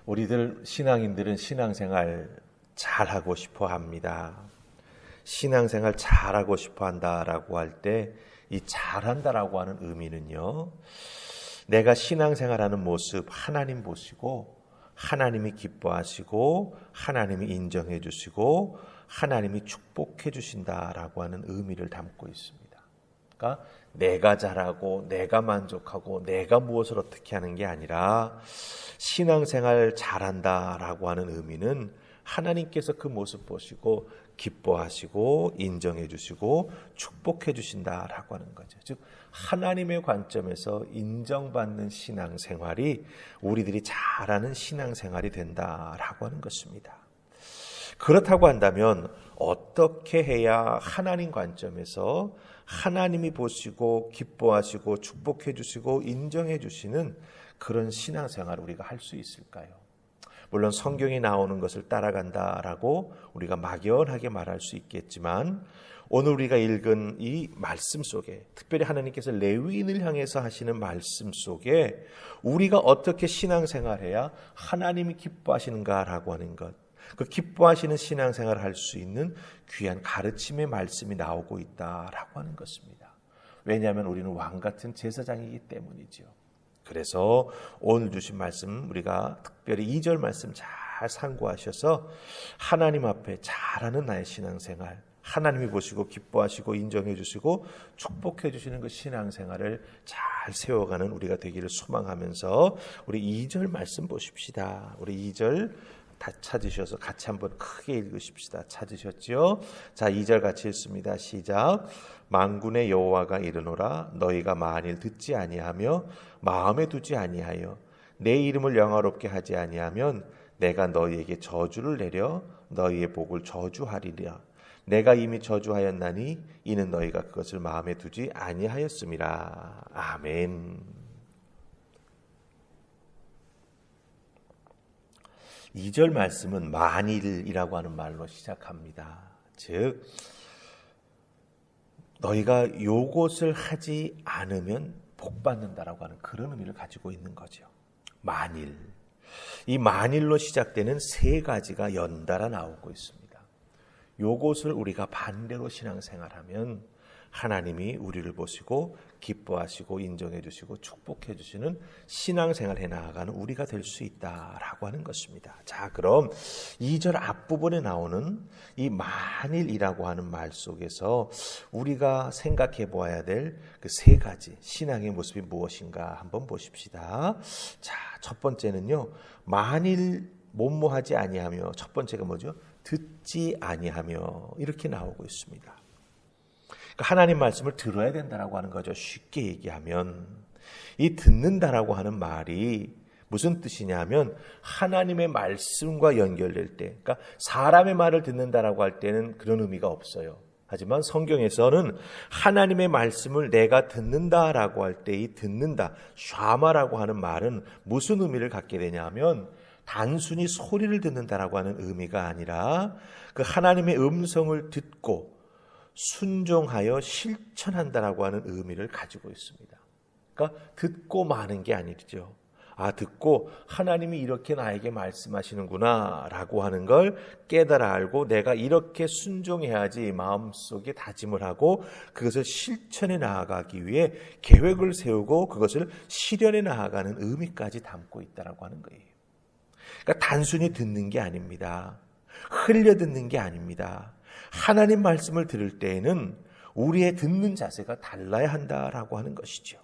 우리들 신앙인들은 신앙생활 잘하고 싶어 합니다. 신앙생활 잘하고 싶어 한다라고 할 때 이 잘한다라고 하는 의미는요, 내가 신앙생활하는 모습 하나님 보시고 하나님이 기뻐하시고 하나님이 인정해 주시고 하나님이 축복해 주신다라고 하는 의미를 담고 있습니다. 그러니까 내가 잘하고 내가 만족하고 내가 무엇을 어떻게 하는 게 아니라 신앙생활 잘한다라고 하는 의미는 하나님께서 그 모습 보시고 기뻐하시고 인정해 주시고 축복해 주신다라고 하는 거죠. 즉 하나님의 관점에서 인정받는 신앙생활이 우리들이 잘하는 신앙생활이 된다라고 하는 것입니다. 그렇다고 한다면 어떻게 해야 하나님 관점에서 하나님이 보시고 기뻐하시고 축복해 주시고 인정해 주시는 그런 신앙생활을 우리가 할 수 있을까요? 물론 성경이 나오는 것을 따라간다라고 우리가 막연하게 말할 수 있겠지만 오늘 우리가 읽은 이 말씀 속에 특별히 하나님께서 레위인을 향해서 하시는 말씀 속에 우리가 어떻게 신앙생활해야 하나님이 기뻐하시는가라고 하는 것, 그 기뻐하시는 신앙생활을 할 수 있는 귀한 가르침의 말씀이 나오고 있다라고 하는 것입니다. 왜냐하면 우리는 왕같은 제사장이기 때문이죠. 그래서 오늘 주신 말씀 우리가 특별히 2절 말씀 잘 상고하셔서 하나님 앞에 잘하는 나의 신앙생활, 하나님이 보시고 기뻐하시고 인정해 주시고 축복해 주시는 그 신앙생활을 잘 세워가는 우리가 되기를 소망하면서 우리 2절 말씀 보십시다. 우리 2절 다 찾으셔서 같이 한번 크게 읽으십시다. 찾으셨지요? 자, 2절 같이 읽습니다. 시작. 만군의 여호와가 이르노라 너희가 만일 듣지 아니하며 마음에 두지 아니하여 내 이름을 영화롭게 하지 아니하면 내가 너희에게 저주를 내려 너희의 복을 저주하리라. 내가 이미 저주하였나니 이는 너희가 그것을 마음에 두지 아니하였음이라. 아멘. 2절 말씀은 만일이라고 하는 말로 시작합니다. 즉 너희가 요것을 하지 않으면 복받는다라고 하는 그런 의미를 가지고 있는 거죠. 만일. 이 만일로 시작되는 세 가지가 연달아 나오고 있습니다. 요것을 우리가 반대로 신앙생활하면 하나님이 우리를 보시고 기뻐하시고 인정해 주시고 축복해 주시는 신앙생활 해나가는 우리가 될 수 있다라고 하는 것입니다. 자, 그럼 2절 앞부분에 나오는 이 만일이라고 하는 말 속에서 우리가 생각해 보아야 될 그 세 가지 신앙의 모습이 무엇인가 한번 보십시다. 자, 첫 번째는요, 만일 뭐뭐하지 아니하며, 첫 번째가 뭐죠? 듣지 아니하며 이렇게 나오고 있습니다. 하나님 말씀을 들어야 된다라고 하는 거죠. 쉽게 얘기하면 이 듣는다라고 하는 말이 무슨 뜻이냐면 하나님의 말씀과 연결될 때, 그러니까 사람의 말을 듣는다라고 할 때는 그런 의미가 없어요. 하지만 성경에서는 하나님의 말씀을 내가 듣는다라고 할 때 이 듣는다, 샤마라고 하는 말은 무슨 의미를 갖게 되냐면 단순히 소리를 듣는다라고 하는 의미가 아니라 그 하나님의 음성을 듣고 순종하여 실천한다라고 하는 의미를 가지고 있습니다. 그러니까 듣고 마는 게 아니죠. 아, 듣고 하나님이 이렇게 나에게 말씀하시는구나 라고 하는 걸 깨달아 알고 내가 이렇게 순종해야지 마음속에 다짐을 하고 그것을 실천해 나아가기 위해 계획을 세우고 그것을 실현해 나아가는 의미까지 담고 있다라고 하는 거예요. 그러니까 단순히 듣는 게 아닙니다. 흘려 듣는 게 아닙니다. 하나님 말씀을 들을 때에는 우리의 듣는 자세가 달라야 한다라고 하는 것이죠.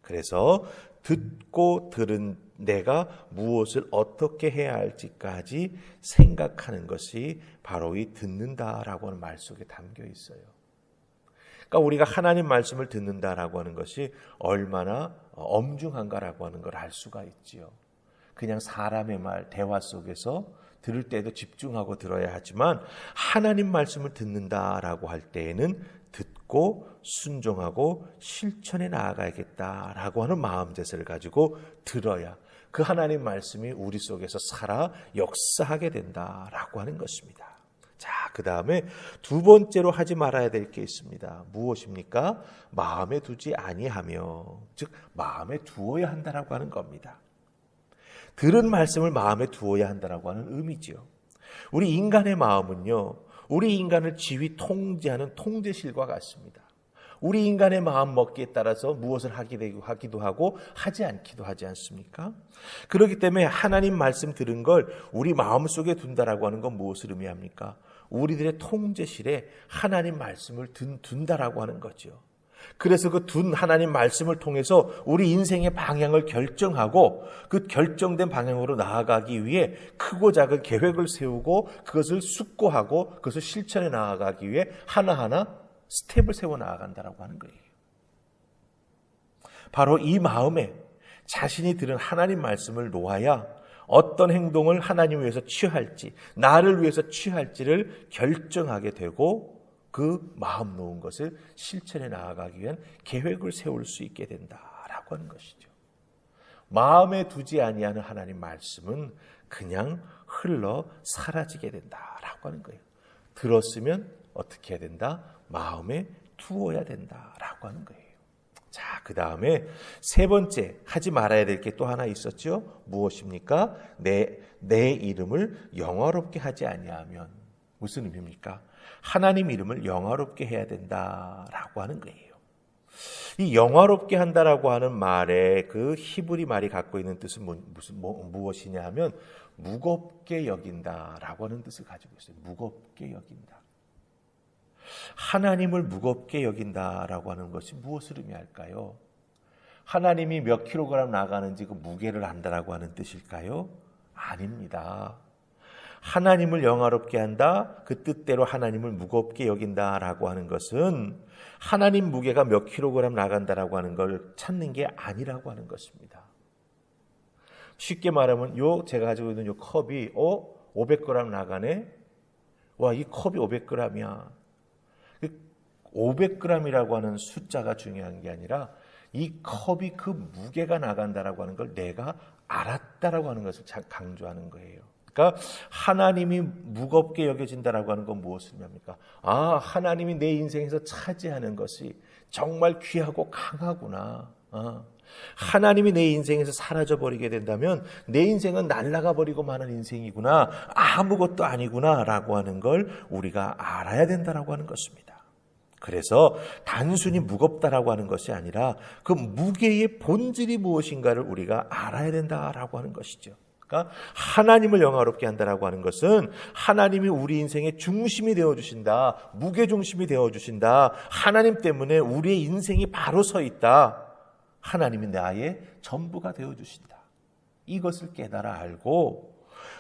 그래서 듣고 들은 내가 무엇을 어떻게 해야 할지까지 생각하는 것이 바로 이 듣는다라고 하는 말 속에 담겨 있어요. 그러니까 우리가 하나님 말씀을 듣는다라고 하는 것이 얼마나 엄중한가라고 하는 걸 알 수가 있지요. 그냥 사람의 말, 대화 속에서 들을 때도 집중하고 들어야 하지만 하나님 말씀을 듣는다라고 할 때에는 듣고 순종하고 실천해 나아가야겠다라고 하는 마음 자세를 가지고 들어야 그 하나님 말씀이 우리 속에서 살아 역사하게 된다라고 하는 것입니다. 자, 그 다음에 두 번째로 하지 말아야 될 게 있습니다. 무엇입니까? 마음에 두지 아니하며, 즉 마음에 두어야 한다라고 하는 겁니다. 들은 말씀을 마음에 두어야 한다라고 하는 의미지요. 우리 인간의 마음은요, 우리 인간을 지휘 통제하는 통제실과 같습니다. 우리 인간의 마음 먹기에 따라서 무엇을 하기도 하고 하지 않기도 하지 않습니까? 그렇기 때문에 하나님 말씀 들은 걸 우리 마음속에 둔다라고 하는 건 무엇을 의미합니까? 우리들의 통제실에 하나님 말씀을 둔다라고 하는 거죠. 그래서 그 둔 하나님 말씀을 통해서 우리 인생의 방향을 결정하고 그 결정된 방향으로 나아가기 위해 크고 작은 계획을 세우고 그것을 숙고하고 그것을 실천해 나아가기 위해 하나하나 스텝을 세워 나아간다라고 하는 거예요. 바로 이 마음에 자신이 들은 하나님 말씀을 놓아야 어떤 행동을 하나님을 위해서 취할지, 나를 위해서 취할지를 결정하게 되고 그 마음 놓은 것을 실천해 나아가기 위한 계획을 세울 수 있게 된다라고 하는 것이죠. 마음에 두지 아니하는 하나님 말씀은 그냥 흘러 사라지게 된다라고 하는 거예요. 들었으면 어떻게 해야 된다? 마음에 두어야 된다라고 하는 거예요. 자, 그 다음에 세 번째 하지 말아야 될 게 또 하나 있었죠. 무엇입니까? 내 이름을 영화롭게 하지 아니하면. 무슨 의미입니까? 하나님 이름을 영화롭게 해야 된다라고 하는 거예요. 이 영화롭게 한다라고 하는 말에 그 히브리 말이 갖고 있는 뜻은 무엇이냐 하면 무겁게 여긴다라고 하는 뜻을 가지고 있어요. 무겁게 여긴다. 하나님을 무겁게 여긴다라고 하는 것이 무엇을 의미할까요? 하나님이 몇 킬로그램 나가는지 그 무게를 안다라고 하는 뜻일까요? 아닙니다. 하나님을 영화롭게 한다, 그 뜻대로 하나님을 무겁게 여긴다라고 하는 것은 하나님 무게가 몇 킬로그램 나간다라고 하는 걸 찾는 게 아니라고 하는 것입니다. 쉽게 말하면 제가 가지고 있는 요 컵이 500g 나가네. 와, 이 컵이 500g이야. 500g이라고 하는 숫자가 중요한 게 아니라 이 컵이 그 무게가 나간다라고 하는 걸 내가 알았다라고 하는 것을 강조하는 거예요. 그러니까 하나님이 무겁게 여겨진다라고 하는 건 무엇을 의미합니까? 아, 하나님이 내 인생에서 차지하는 것이 정말 귀하고 강하구나. 하나님이 내 인생에서 사라져버리게 된다면 내 인생은 날아가 버리고 마는 인생이구나. 아무것도 아니구나 라고 하는 걸 우리가 알아야 된다라고 하는 것입니다. 그래서 단순히 무겁다라고 하는 것이 아니라 그 무게의 본질이 무엇인가를 우리가 알아야 된다라고 하는 것이죠. 그러니까 하나님을 영화롭게 한다라고 하는 것은 하나님이 우리 인생의 중심이 되어주신다. 무게중심이 되어주신다. 하나님 때문에 우리의 인생이 바로 서 있다. 하나님이 나의 전부가 되어주신다. 이것을 깨달아 알고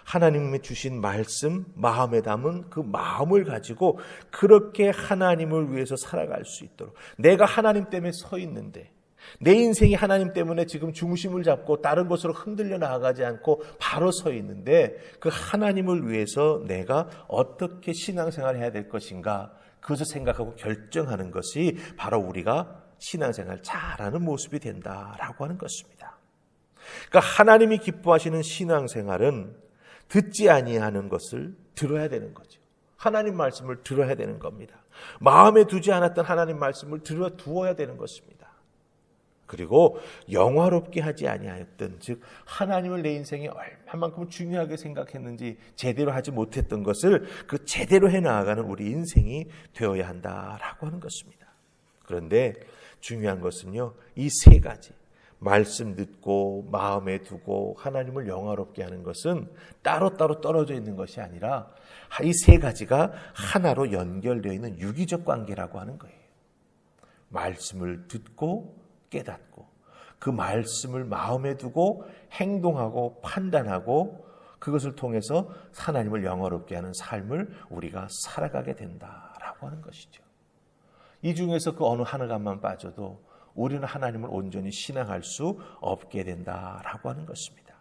하나님이 주신 말씀, 마음에 담은 그 마음을 가지고 그렇게 하나님을 위해서 살아갈 수 있도록, 내가 하나님 때문에 서 있는데 내 인생이 하나님 때문에 지금 중심을 잡고 다른 곳으로 흔들려 나아가지 않고 바로 서 있는데 그 하나님을 위해서 내가 어떻게 신앙생활을 해야 될 것인가, 그것을 생각하고 결정하는 것이 바로 우리가 신앙생활 잘하는 모습이 된다라고 하는 것입니다. 그러니까 하나님이 기뻐하시는 신앙생활은 듣지 아니하는 것을 들어야 되는 거죠. 하나님 말씀을 들어야 되는 겁니다. 마음에 두지 않았던 하나님 말씀을 두어야 되는 것입니다. 그리고 영화롭게 하지 아니하였던, 즉 하나님을 내 인생에 얼마만큼 중요하게 생각했는지 제대로 하지 못했던 것을 그 제대로 해나가는 우리 인생이 되어야 한다라고 하는 것입니다. 그런데 중요한 것은요, 이 세 가지, 말씀 듣고 마음에 두고 하나님을 영화롭게 하는 것은 따로따로 떨어져 있는 것이 아니라 이 세 가지가 하나로 연결되어 있는 유기적 관계라고 하는 거예요. 말씀을 듣고 깨닫고 그 말씀을 마음에 두고 행동하고 판단하고 그것을 통해서 하나님을 영화롭게 하는 삶을 우리가 살아가게 된다라고 하는 것이죠. 이 중에서 그 어느 하나만 빠져도 우리는 하나님을 온전히 신앙할 수 없게 된다라고 하는 것입니다.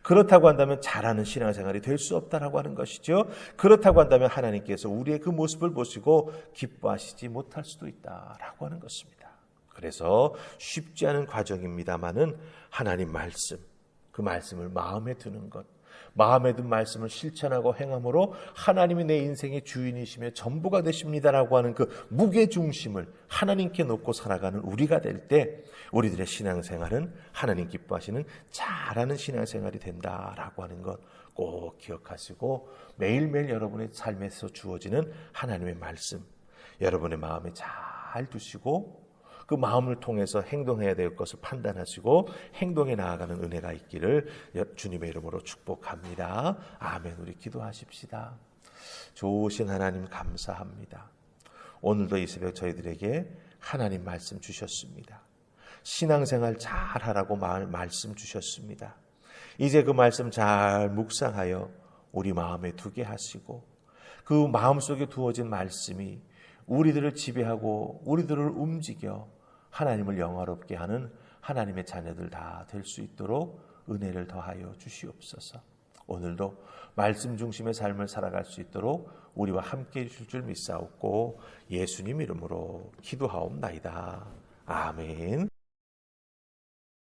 그렇다고 한다면 잘하는 신앙생활이 될 수 없다라고 하는 것이죠. 그렇다고 한다면 하나님께서 우리의 그 모습을 보시고 기뻐하시지 못할 수도 있다라고 하는 것입니다. 그래서 쉽지 않은 과정입니다마는 하나님 말씀, 그 말씀을 마음에 두는 것, 마음에 든 말씀을 실천하고 행함으로 하나님이 내 인생의 주인이시며 전부가 되십니다라고 하는 그 무게중심을 하나님께 놓고 살아가는 우리가 될 때 우리들의 신앙생활은 하나님 기뻐하시는 잘하는 신앙생활이 된다라고 하는 것 꼭 기억하시고 매일매일 여러분의 삶에서 주어지는 하나님의 말씀 여러분의 마음에 잘 두시고 그 마음을 통해서 행동해야 될 것을 판단하시고 행동에 나아가는 은혜가 있기를 주님의 이름으로 축복합니다. 아멘. 우리 기도하십시다. 좋으신 하나님 감사합니다. 오늘도 이 새벽 저희들에게 하나님 말씀 주셨습니다. 신앙생활 잘하라고 말씀 주셨습니다. 이제 그 말씀 잘 묵상하여 우리 마음에 두게 하시고 그 마음속에 두어진 말씀이 우리들을 지배하고 우리들을 움직여 하나님을 영화롭게 하는 하나님의 자녀들 다 될 수 있도록 은혜를 더하여 주시옵소서. 오늘도 말씀 중심의 삶을 살아갈 수 있도록 우리와 함께 해주실 줄 믿사옵고 예수님 이름으로 기도하옵나이다. 아멘.